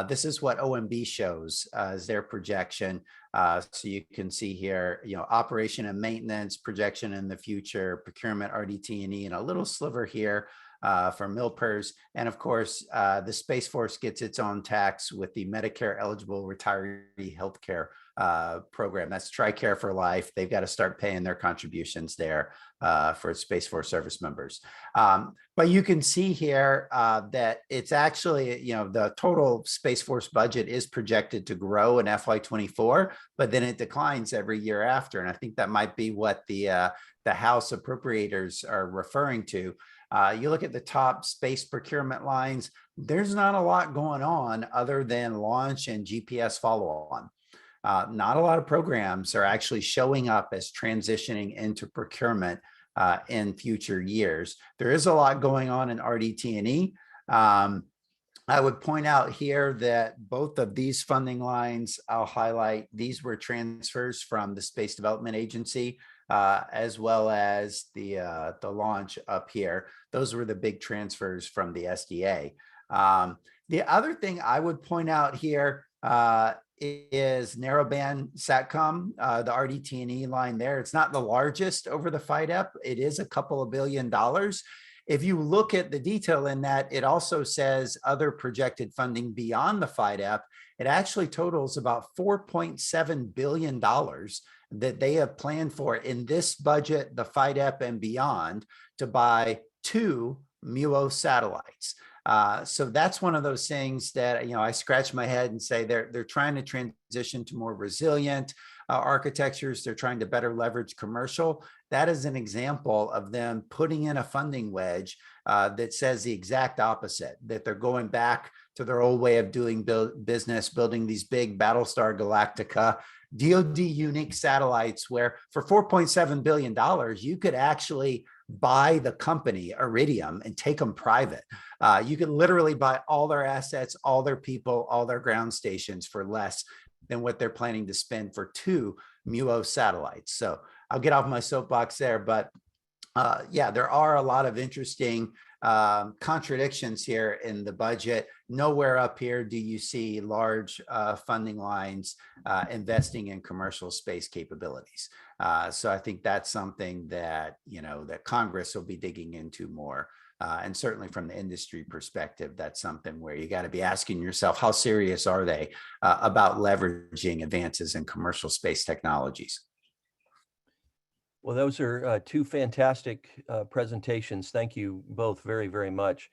this is what OMB shows as their projection. So you can see here, operation and maintenance projection in the future, procurement, RDT&E, and a little sliver here for MILPERS. And of course, the Space Force gets its own tax with the Medicare eligible retiree healthcare program. That's TRICARE for life. They've got to start paying their contributions there for Space Force service members. But you can see here that it's actually, the total Space Force budget is projected to grow in FY24, but then it declines every year after. And I think that might be what the House appropriators are referring to. You look at the top space procurement lines, there's not a lot going on other than launch and GPS follow-on. Not a lot of programs are actually showing up as transitioning into procurement in future years. There is a lot going on in RDT&E. I would point out here that both of these funding lines, I'll highlight, these were transfers from the Space Development Agency, as well as the launch up here. Those were the big transfers from the SDA. The other thing I would point out here is narrowband SATCOM, the RDT&E line there. It's not the largest over the FIDEP. It is a couple of $2 billion. If you look at the detail in that, it also says other projected funding beyond the FIDEP. It actually totals about $4.7 billion that they have planned for in this budget, the FIDEP and beyond, to buy 2 MUO satellites. So that's one of those things that, I scratch my head and say they're trying to transition to more resilient architectures. They're trying to better leverage commercial. That is an example of them putting in a funding wedge that says the exact opposite, that they're going back to their old way of doing business, building these big Battlestar Galactica DoD unique satellites, where for $4.7 billion, you could actually buy the company Iridium and take them private. You could literally buy all their assets, all their people, all their ground stations for less than what they're planning to spend for 2 MUO satellites. So I'll get off my soapbox there, but yeah, there are a lot of interesting contradictions here in the budget. Nowhere up here do you see large funding lines investing in commercial space capabilities. So I think that's something that, that Congress will be digging into more. And certainly from the industry perspective, that's something where you got to be asking yourself, how serious are they about leveraging advances in commercial space technologies? Well, those are two fantastic presentations. Thank you both very, very much.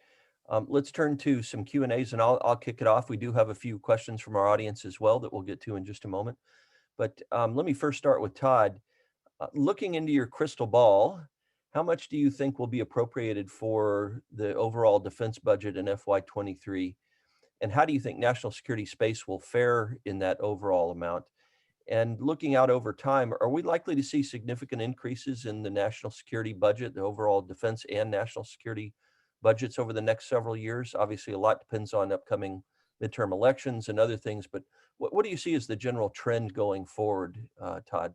Let's turn to some Q&As, and I'll kick it off. We do have a few questions from our audience as well that we'll get to in just a moment. But let me first start with Todd. Looking into your crystal ball, how much do you think will be appropriated for the overall defense budget in FY23? And how do you think national security space will fare in that overall amount? And looking out over time, are we likely to see significant increases in the national security budget, the overall defense and national security budgets over the next several years? Obviously, a lot depends on upcoming midterm elections and other things, but what do you see as the general trend going forward, Todd?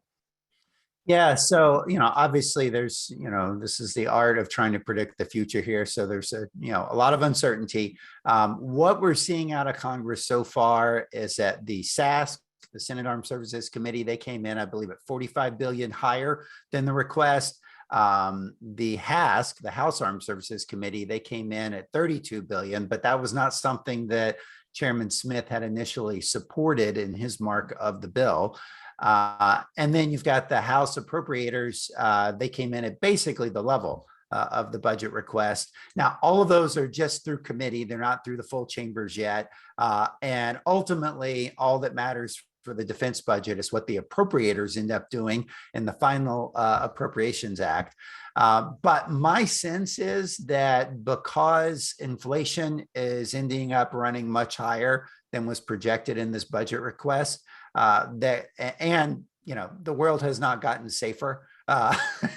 Yeah, so obviously there's this is the art of trying to predict the future here. So there's a lot of uncertainty. What we're seeing out of Congress so far is that the SAS, the Senate Armed Services Committee, they came in, I believe, at 45 billion higher than the request. The HASC, the House Armed Services Committee, they came in at 32 billion, but that was not something that Chairman Smith had initially supported in his mark of the bill. And then you've got the House appropriators. They came in at basically the level of the budget request. Now, all of those are just through committee. They're not through the full chambers yet. And ultimately, all that matters for the defense budget is what the appropriators end up doing in the final Appropriations Act. But my sense is that because inflation is ending up running much higher than was projected in this budget request, the world has not gotten safer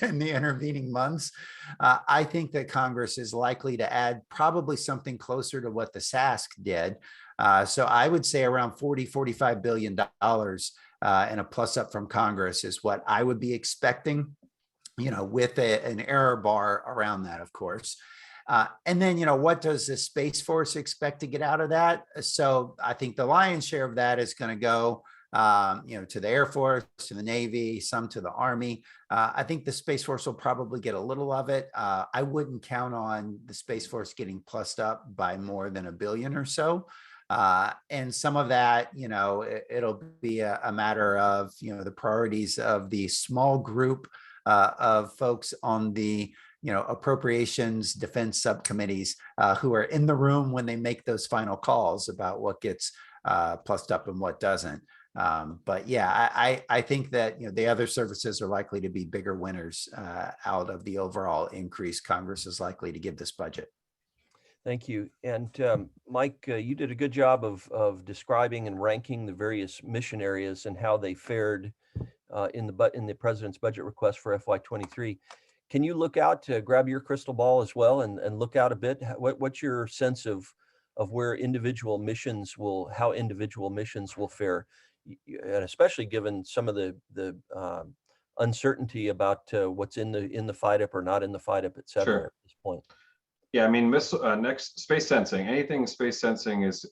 in the intervening months. I think that Congress is likely to add probably something closer to what the SASC did. So I would say around $45 billion and a plus up from Congress is what I would be expecting, with an error bar around that, of course. And then, what does the Space Force expect to get out of that? So I think the lion's share of that is going to go to the Air Force, to the Navy, some to the Army. I think the Space Force will probably get a little of it. I wouldn't count on the Space Force getting plussed up by more than $1 billion or so. And some of that, it'll be a matter of, the priorities of the small group of folks on the, appropriations defense subcommittees who are in the room when they make those final calls about what gets plussed up and what doesn't. But yeah, I think that the other services are likely to be bigger winners out of the overall increase Congress is likely to give this budget. Thank you. And Mike, you did a good job of describing and ranking the various mission areas and how they fared in the president's budget request for FY23. Can you look out to grab your crystal ball as well and look out a bit? What's your sense of where individual missions will fare, and especially given some of the uncertainty about what's in the FYDP or not in the FYDP, et cetera, Sure. at this point? Yeah, I mean, next space sensing. Anything space sensing is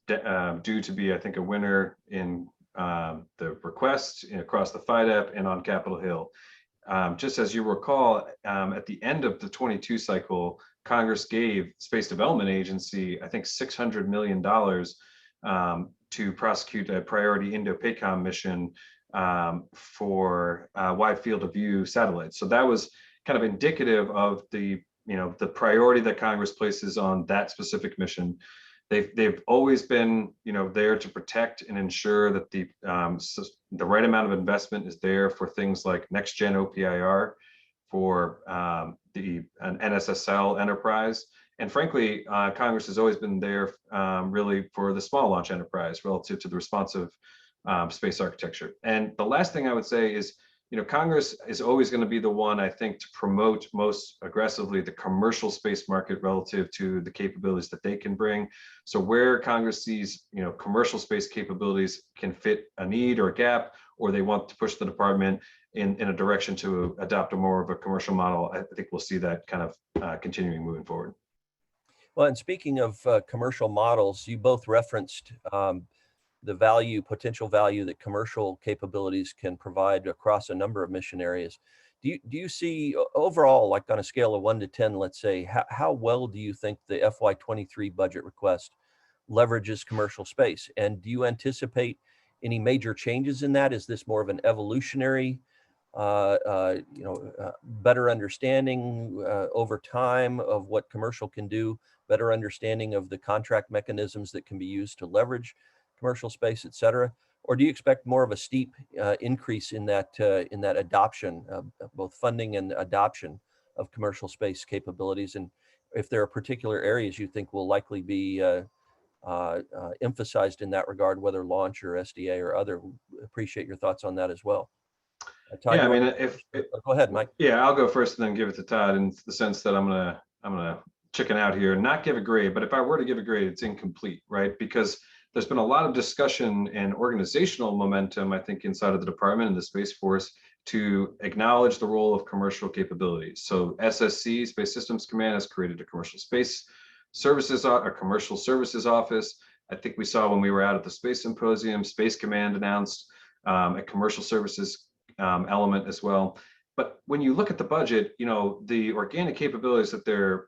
due to be, I think, a winner in the request across the FYDP and on Capitol Hill. Just as you recall, at the end of the 22 cycle, Congress gave Space Development Agency, I think, $600 million to prosecute a priority Indo-PACOM mission for wide field of view satellites. So that was kind of indicative of the the priority that Congress places on that specific mission. They've always been, there to protect and ensure that the right amount of investment is there for things like next gen OPIR, for an NSSL enterprise. And frankly, Congress has always been there really for the small launch enterprise relative to the responsive space architecture. And the last thing I would say is, Congress is always going to be the one, I think, to promote most aggressively the commercial space market relative to the capabilities that they can bring. So where Congress sees, commercial space capabilities can fit a need or a gap, or they want to push the department in a direction to adopt a more of a commercial model, I think we'll see that kind of continuing moving forward. Well, and speaking of commercial models, you both referenced the potential value that commercial capabilities can provide across a number of mission areas. Do you see overall, like on a scale of 1 to 10, let's say, how well do you think the FY23 budget request leverages commercial space? And do you anticipate any major changes in that? Is this more of an evolutionary, better understanding over time of what commercial can do, better understanding of the contract mechanisms that can be used to leverage commercial space, et cetera? Or do you expect more of a steep increase in that adoption, both funding and adoption of commercial space capabilities? And if there are particular areas you think will likely be emphasized in that regard, whether launch or SDA or other, appreciate your thoughts on that as well. Todd, yeah, I mean, go ahead, Mike. Yeah, I'll go first and then give it to Todd, in the sense that I'm gonna chicken out here and not give a grade. But if I were to give a grade, it's incomplete, right? Because there's been a lot of discussion and organizational momentum, I think, inside of the department and the Space Force to acknowledge the role of commercial capabilities. So SSC, Space Systems Command, has created a commercial space services, a commercial services office. I think we saw when we were out at the Space Symposium, Space Command announced a commercial services element as well. But when you look at the budget, the organic capabilities that they're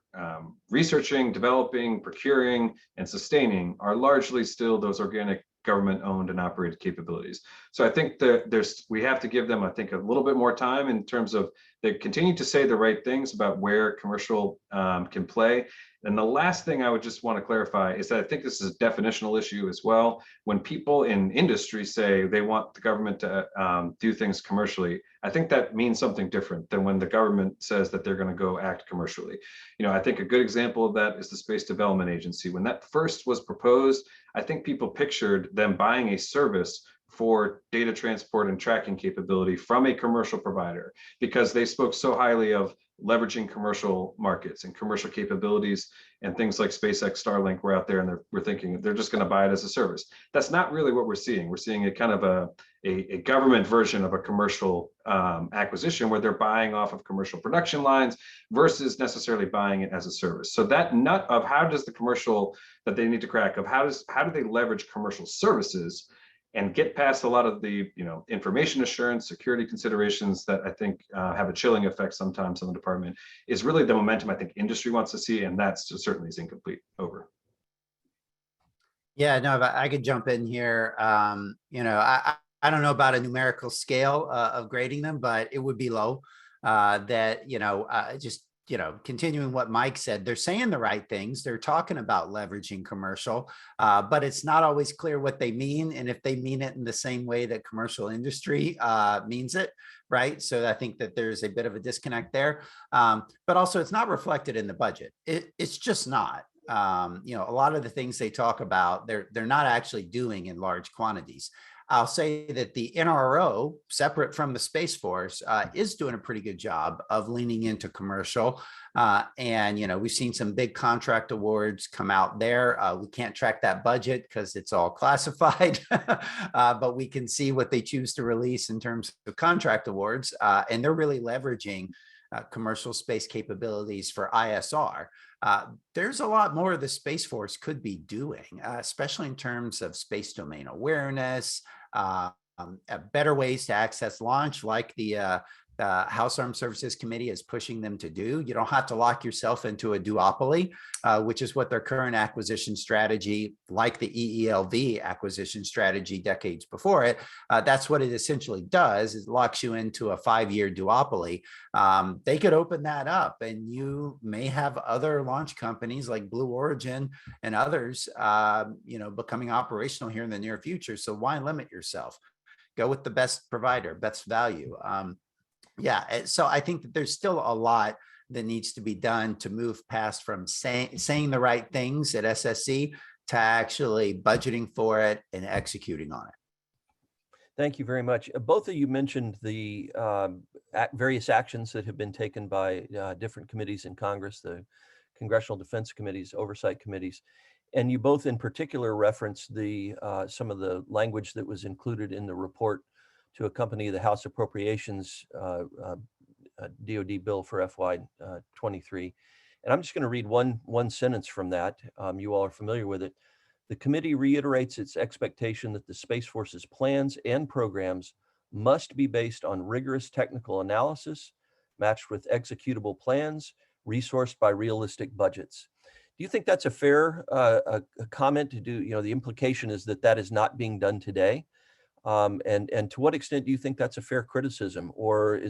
researching, developing, procuring, and sustaining are largely still those organic government-owned and operated capabilities. So I think that we have to give them, I think, a little bit more time in terms of they continue to say the right things about where commercial can play. And the last thing I would just want to clarify is that I think this is a definitional issue as well. When people in industry say they want the government to do things commercially, I think that means something different than when the government says that they're going to go act commercially. I think a good example of that is the Space Development Agency. When that first was proposed, I think people pictured them buying a service for data transport and tracking capability from a commercial provider, because they spoke so highly of leveraging commercial markets and commercial capabilities, and things like SpaceX Starlink were out there, and we're thinking they're just going to buy it as a service. That's not really what we're seeing. We're seeing a kind of a government version of a commercial acquisition, where they're buying off of commercial production lines versus necessarily buying it as a service. So that nut of how does the commercial that they need to crack of how do they leverage commercial services and get past a lot of the information assurance, security considerations that I think have a chilling effect sometimes on the department, is really the momentum I think industry wants to see, and that's certainly is incomplete. Over. Yeah, no, if I could jump in here. I don't know about a numerical scale of grading them, but it would be low. Continuing what Mike said, they're saying the right things. They're talking about leveraging commercial, but it's not always clear what they mean, and if they mean it in the same way that commercial industry means it, right? So I think that there's a bit of a disconnect there, but also it's not reflected in the budget. It's just not. A lot of the things they talk about, they're not actually doing in large quantities. I'll say that the NRO, separate from the Space Force, is doing a pretty good job of leaning into commercial. And we've seen some big contract awards come out there. We can't track that budget because it's all classified, but we can see what they choose to release in terms of contract awards. And they're really leveraging commercial space capabilities for ISR. There's a lot more the Space Force could be doing, especially in terms of space domain awareness, better ways to access launch, like the House Armed Services Committee is pushing them to do. You don't have to lock yourself into a duopoly, which is what their current acquisition strategy, like the EELV acquisition strategy decades before it, that's what it essentially does, is locks you into a 5-year duopoly. They could open that up, and you may have other launch companies like Blue Origin and others, becoming operational here in the near future. So why limit yourself? Go with the best provider, best value. So I think that there's still a lot that needs to be done to move past from saying the right things at SSC to actually budgeting for it and executing on it. Thank you very much. Both of you mentioned the various actions that have been taken by different committees in Congress, the Congressional Defense Committees, Oversight Committees, and you both in particular referenced some of the language that was included in the report to accompany the House Appropriations DoD bill for FY23. And I'm just going to read one sentence from that. You all are familiar with it. The committee reiterates its expectation that the Space Force's plans and programs must be based on rigorous technical analysis, matched with executable plans, resourced by realistic budgets. Do you think that's a fair comment to do? The implication is that is not being done today. And to what extent do you think that's a fair criticism, or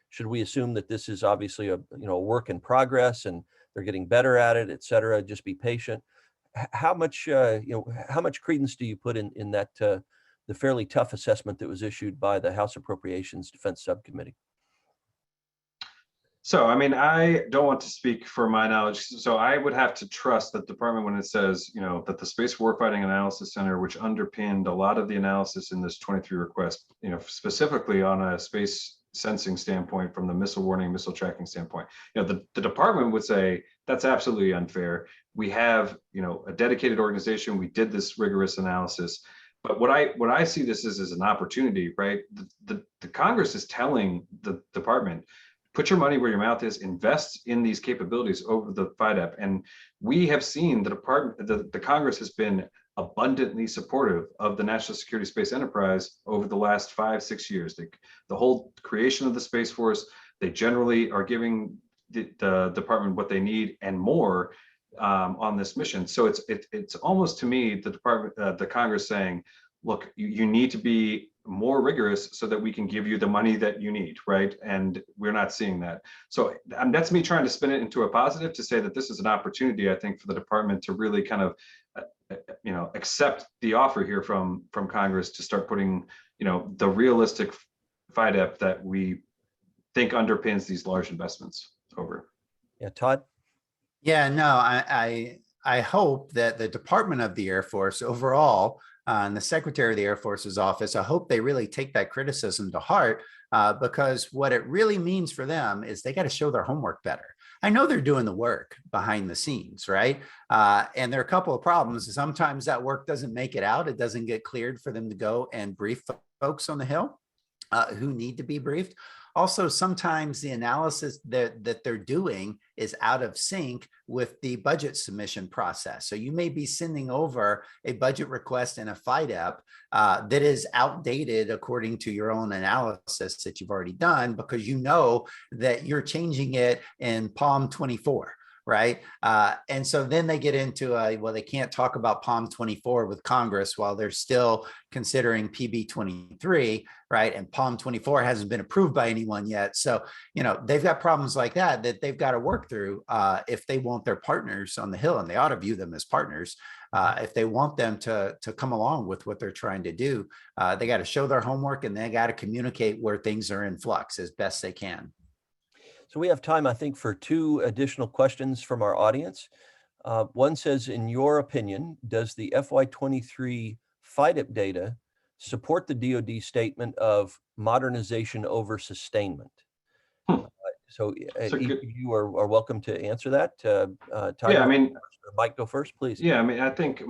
should we assume that this is obviously a work in progress and they're getting better at it, et cetera? Just be patient. How much credence do you put in that the fairly tough assessment that was issued by the House Appropriations Defense Subcommittee? So, I mean, I don't want to speak for my knowledge. So I would have to trust that department when it says, that the Space Warfighting Analysis Center, which underpinned a lot of the analysis in this 23 request, specifically on a space sensing standpoint, from the missile warning, missile tracking standpoint, the department would say that's absolutely unfair. We have, a dedicated organization. We did this rigorous analysis. But what I see this as an opportunity, right? The Congress is telling the department, put your money where your mouth is, invest in these capabilities over the FIDEP. And we have seen the Congress has been abundantly supportive of the national security space enterprise over the last 5-6 years. The whole creation of the Space Force, they generally are giving the department what they need and more on this mission. So it's almost, to me, the Congress saying, look, you need to be more rigorous so that we can give you the money that you need, right? And we're not seeing that. So that's me trying to spin it into a positive, to say that this is an opportunity, I think, for the department to really kind of, accept the offer here from Congress to start putting, the realistic FIDEP that we think underpins these large investments over. Yeah, Todd? Yeah, no, I hope that the Department of the Air Force overall, and the Secretary of the Air Force's office, I hope they really take that criticism to heart, because what it really means for them is they got to show their homework better. I know they're doing the work behind the scenes, right? And there are a couple of problems. Sometimes that work doesn't make it out. It doesn't get cleared for them to go and brief folks on the Hill who need to be briefed. Also, sometimes the analysis that they're doing is out of sync with the budget submission process. So you may be sending over a budget request in a FIDEP that is outdated according to your own analysis that you've already done, because that you're changing it in Palm 24. Right. And so then they get into they can't talk about Palm 24 with Congress while they're still considering PB 23. Right. And Palm 24 hasn't been approved by anyone yet. So, they've got problems like that they've got to work through if they want their partners on the Hill, and they ought to view them as partners. If they want them to come along with what they're trying to do, they got to show their homework, and they got to communicate where things are in flux as best they can. So we have time, I think, for 2 additional questions from our audience. One says, in your opinion, does the FY23 FIDEP data support the DoD statement of modernization over sustainment? So you are welcome to answer that. Todd, yeah, I mean, Mike, go first, please. Yeah, I mean, I think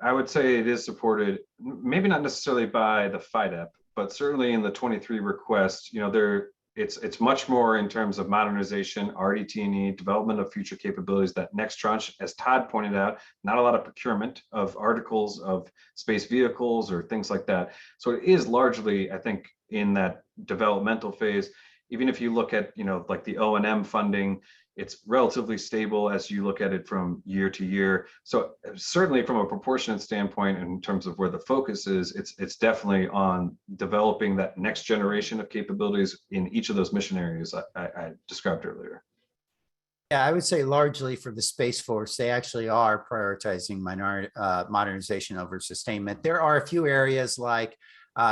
I would say it is supported, maybe not necessarily by the FIDEP, but certainly in the 23 request. It's much more in terms of modernization, RDT&E, development of future capabilities. That next tranche, as Todd pointed out, not a lot of procurement of articles of space vehicles or things like that. So it is largely, I think, in that developmental phase. even if you look at, like the O&M funding, it's relatively stable as you look at it from year to year. So certainly from a proportionate standpoint, in terms of where the focus is, it's definitely on developing that next generation of capabilities in each of those mission areas I described earlier. Yeah, I would say largely for the Space Force, they actually are prioritizing modernization over sustainment. There are a few areas like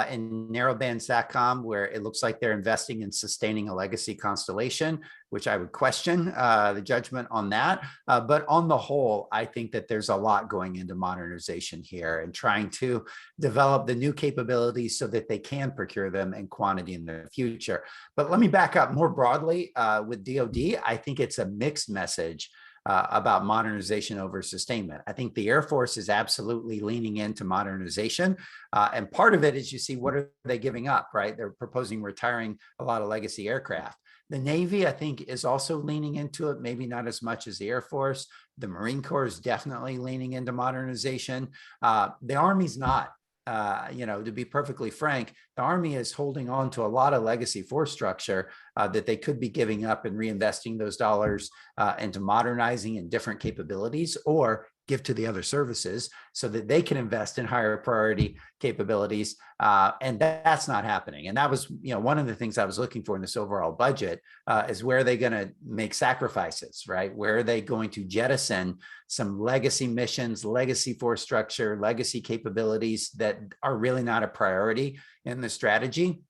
in narrowband SATCOM where it looks like they're investing in sustaining a legacy constellation, which I would question the judgment on that. But on the whole, I think that there's a lot going into modernization here and trying to develop the new capabilities so that they can procure them in quantity in the future. But let me back up more broadly with DoD. I think it's a mixed message about modernization over sustainment. I think the Air Force is absolutely leaning into modernization. And part of it is you see, what are they giving up, right? They're proposing retiring a lot of legacy aircraft. The Navy, I think, is also leaning into it, maybe not as much as the Air Force. The Marine Corps is definitely leaning into modernization. The Army's not. To be perfectly frank, the Army is holding on to a lot of legacy force structure that they could be giving up and reinvesting those dollars into modernizing and different capabilities, or give to the other services so that they can invest in higher priority capabilities. And that's not happening. And that was, one of the things I was looking for in this overall budget is where are they going to make sacrifices, right? Where are they going to jettison some legacy missions, legacy force structure, legacy capabilities that are really not a priority in the strategy?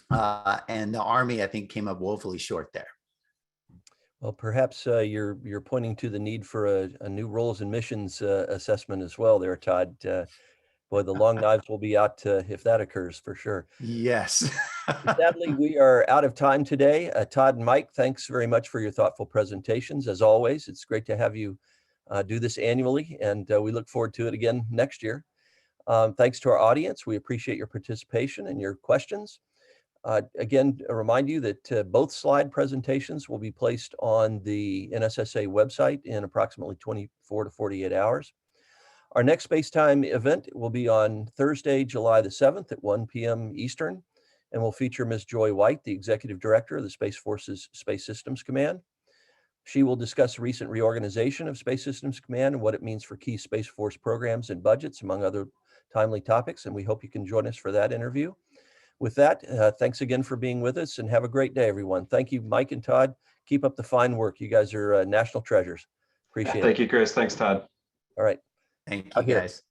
And the Army, I think, came up woefully short there. Well, perhaps you're pointing to the need for a new roles and missions assessment as well there, Todd. Boy, the long knives will be out if that occurs, for sure. Yes. Sadly, we are out of time today. Todd and Mike, thanks very much for your thoughtful presentations. As always, it's great to have you do this annually, and we look forward to it again next year. Thanks to our audience. We appreciate your participation and your questions. Again, I remind you that both slide presentations will be placed on the NSSA website in approximately 24 to 48 hours. Our next Spacetime event will be on Thursday, July the 7th at 1 p.m. Eastern, and will feature Ms. Joy White, the Executive Director of the Space Force's Space Systems Command. She will discuss recent reorganization of Space Systems Command and what it means for key Space Force programs and budgets, among other timely topics, and we hope you can join us for that interview. With that, thanks again for being with us, and have a great day, everyone. Thank you, Mike and Todd. Keep up the fine work. You guys are national treasures. Appreciate it. Thank you, Chris. Thanks, Todd. All right. Thank you, guys.